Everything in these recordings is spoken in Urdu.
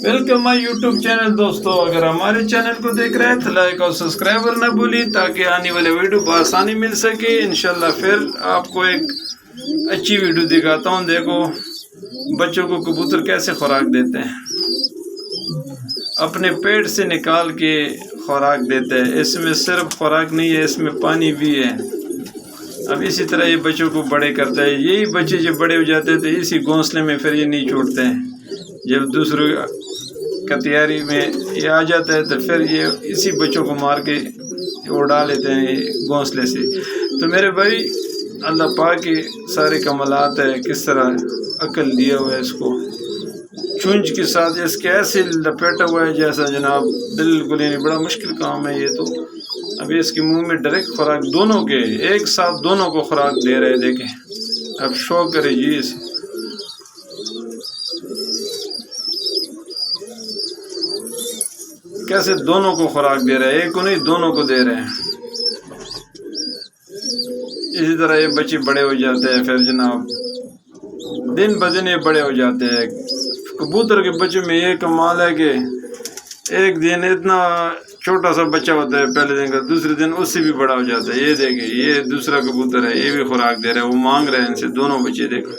ویلکم مائی یوٹیوب چینل دوستو، اگر ہمارے چینل کو دیکھ رہے ہیں تو لائک اور سبسکرائب کرنا بھولی تاکہ آنے والے ویڈیو بآسانی مل سکے۔ انشاءاللہ پھر آپ کو ایک اچھی ویڈیو دکھاتا ہوں۔ دیکھو بچوں کو کبوتر کیسے خوراک دیتے ہیں، اپنے پیٹ سے نکال کے خوراک دیتے ہیں۔ اس میں صرف خوراک نہیں ہے، اس میں پانی بھی ہے۔ اب اسی طرح یہ بچوں کو بڑے کرتا ہے۔ یہی بچے جب بڑے ہو جاتے ہیں تو اسی گھونسلے میں پھر یہ نہیں چھوڑتے ہیں۔ جب دوسروں کا تیاری میں یہ آ جاتا ہے تو پھر یہ اسی بچوں کو مار کے اڑا لیتے ہیں گھونسلے سے۔ تو میرے بھائی، اللہ پاک کی سارے کمالات ہے، کس طرح عقل دیا ہوا ہے اس کو۔ چونچ کے ساتھ اس کے ایسے لپیٹا ہوا ہے جیسا جناب بالکل، یعنی بڑا مشکل کام ہے یہ تو۔ ابھی اس کے منہ میں ڈائریکٹ خوراک دونوں کے ایک ساتھ دونوں کو خوراک دے رہے، دیکھیں اب شو کرے جی اس کیسے دونوں کو خوراک دے رہے ہیں، ایک کو نہیں دونوں کو دے رہے ہیں۔ اسی طرح یہ بچے بڑے ہو جاتے ہیں، پھر جناب دن بدن یہ بڑے ہو جاتے ہیں۔ کبوتر کے بچے میں یہ کمال ہے کہ ایک دن اتنا چھوٹا سا بچہ ہوتا ہے پہلے دن کا، دوسرے دن اس سے بھی بڑا ہو جاتا ہے۔ یہ دیکھیں، یہ دوسرا کبوتر ہے، یہ بھی خوراک دے رہا ہے، وہ مانگ رہے ہیں ان سے دونوں بچے۔ دیکھو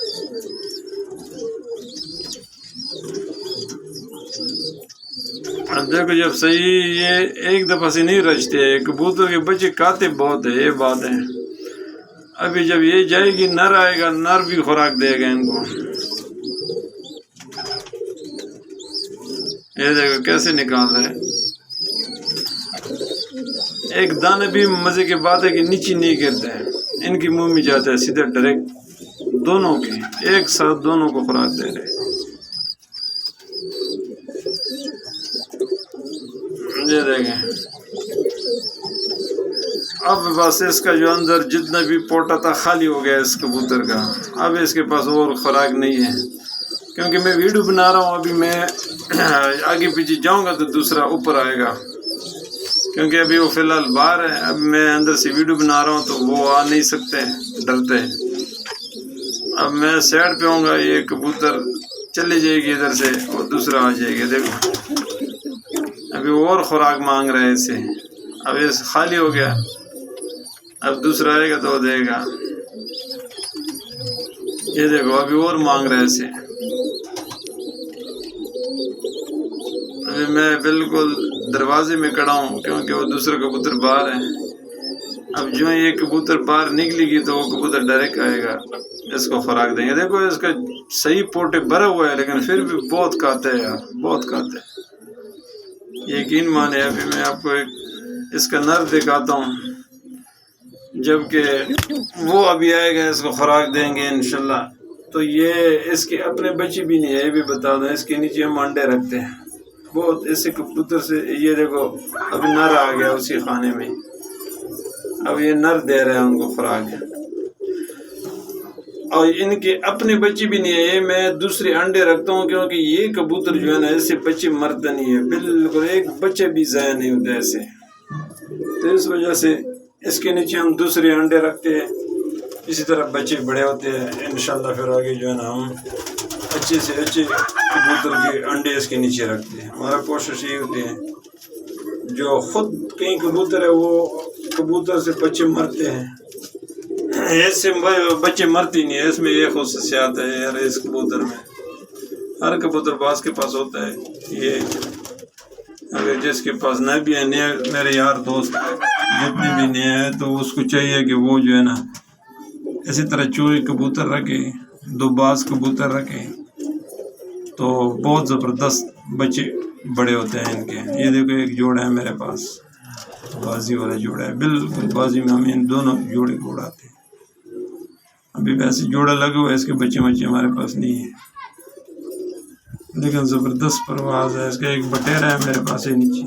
دیکھو جب صحیح یہ ایک دفعہ سے نہیں رچتے ہیں، کبوتر کے بچے کھاتے بہت ہے، یہ بات ہے۔ ابھی جب یہ جائے گی، نر آئے گا، نر بھی خوراک دے گا ان کو۔ یہ دیکھو کیسے نکال رہے ہیں، ایک دانے بھی مزے کی بات ہے کہ نیچے نہیں گرتے ہیں، ان کی منہ میں جاتا ہے سیدھا ڈائریکٹ دونوں کے ایک ساتھ دونوں کو خوراک دے رہے۔ یہ دیکھیں اب بس اس کا جو اندر جتنا بھی پوٹا تھا خالی ہو گیا اس کبوتر کا۔ اب اس کے پاس اور خوراک نہیں ہے، کیونکہ میں ویڈیو بنا رہا ہوں۔ ابھی میں آگے پیچھے جاؤں گا تو دوسرا اوپر آئے گا، کیونکہ ابھی وہ فی الحال باہر ہے۔ اب میں اندر سے ویڈیو بنا رہا ہوں تو وہ آ نہیں سکتے، ڈرتے۔ اب میں سائڈ پہ ہوں گا، یہ کبوتر چلے جائے گی ادھر سے اور دوسرا آ جائے گا۔ دیکھو ابھی اور خوراک مانگ رہے ہیں اسے، اب یہ خالی ہو گیا، اب دوسرا آئے گا تو وہ دے گا۔ یہ دیکھو ابھی اور مانگ رہے ہیں اسے۔ ابھی میں بالکل دروازے میں کھڑا ہوں، کیونکہ وہ دوسرا کبوتر باہر ہے۔ اب جو یہ کبوتر باہر نکلے گی تو وہ کبوتر ڈائریکٹ آئے گا، اس کو خوراک دیں گے۔ دیکھو اس کا صحیح پوٹے بھرا ہوا ہے، لیکن پھر بھی بہت کھاتے ہیں یار، بہت کھاتے ہیں، یقین مانے۔ ابھی میں آپ کو ایک اس کا نر دکھاتا ہوں، جبکہ وہ ابھی آئے گا، اس کو خوراک دیں گے انشاءاللہ۔ تو یہ اس کے اپنے بچے بھی نہیں ہے، یہ بھی بتا دیں، اس کے نیچے ہم انڈے رکھتے ہیں بہت ایسے کبوتر سے۔ یہ دیکھو ابھی نر آ گیا اسی خانے میں، اب یہ نر دے رہے ہیں ان کو خوراک، اور ان کے اپنے بچے بھی نہیں ہے۔ یہ میں دوسرے انڈے رکھتا ہوں، کیونکہ یہ کبوتر جو ہے نا، ایسے بچے مرتے نہیں ہے، بالکل ایک بچے بھی ضائع نہیں ہوتے ایسے۔ تو اس وجہ سے اس کے نیچے ہم دوسرے انڈے رکھتے ہیں، اسی طرح بچے بڑے ہوتے ہیں انشاءاللہ۔ پھر آگے جو ہے نا ہم اچھے سے اچھے کبوتر کے انڈے اس کے نیچے رکھتے ہیں۔ ہمارا کوشش یہ ہوتی ہے، جو خود کئی کبوتر ہے وہ کبوتر سے بچے مرتے ہیں، ایسے بچے مرتی نہیں ہے۔ اس میں یہ خصوصیات ہے یار اس کبوتر میں، ہر کبوتر باز کے پاس ہوتا ہے یہ۔ اگر جس کے پاس نہ بھی ہے، میرے یار دوست جتنے بھی نئے ہیں، تو اس کو چاہیے کہ وہ جو ہے نا اسی طرح چوری کبوتر رکھے، دو باز کبوتر رکھے، تو بہت زبردست بچے بڑے ہوتے ہیں ان کے۔ یہ دیکھو ایک جوڑا ہے میرے پاس، بازی والا جوڑا ہے، بالکل بازی میں ہم ان دونوں جوڑے کو اڑاتے ہیں۔ ابھی ویسے جوڑا لگا ہوا ہے، اس کے بچے ہمارے پاس نہیں ہے، لیکن زبردست پرواز ہے اس کا۔ ایک بٹیرا ہے میرے پاس ہے نیچے،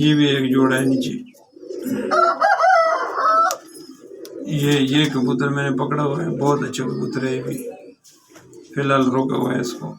یہ بھی ایک جوڑا ہے نیچے۔ یہ کبوتر میں نے پکڑا ہوا ہے، بہت اچھا کبوتر ہے، یہ بھی فی الحال روکا ہوا ہے اس کو۔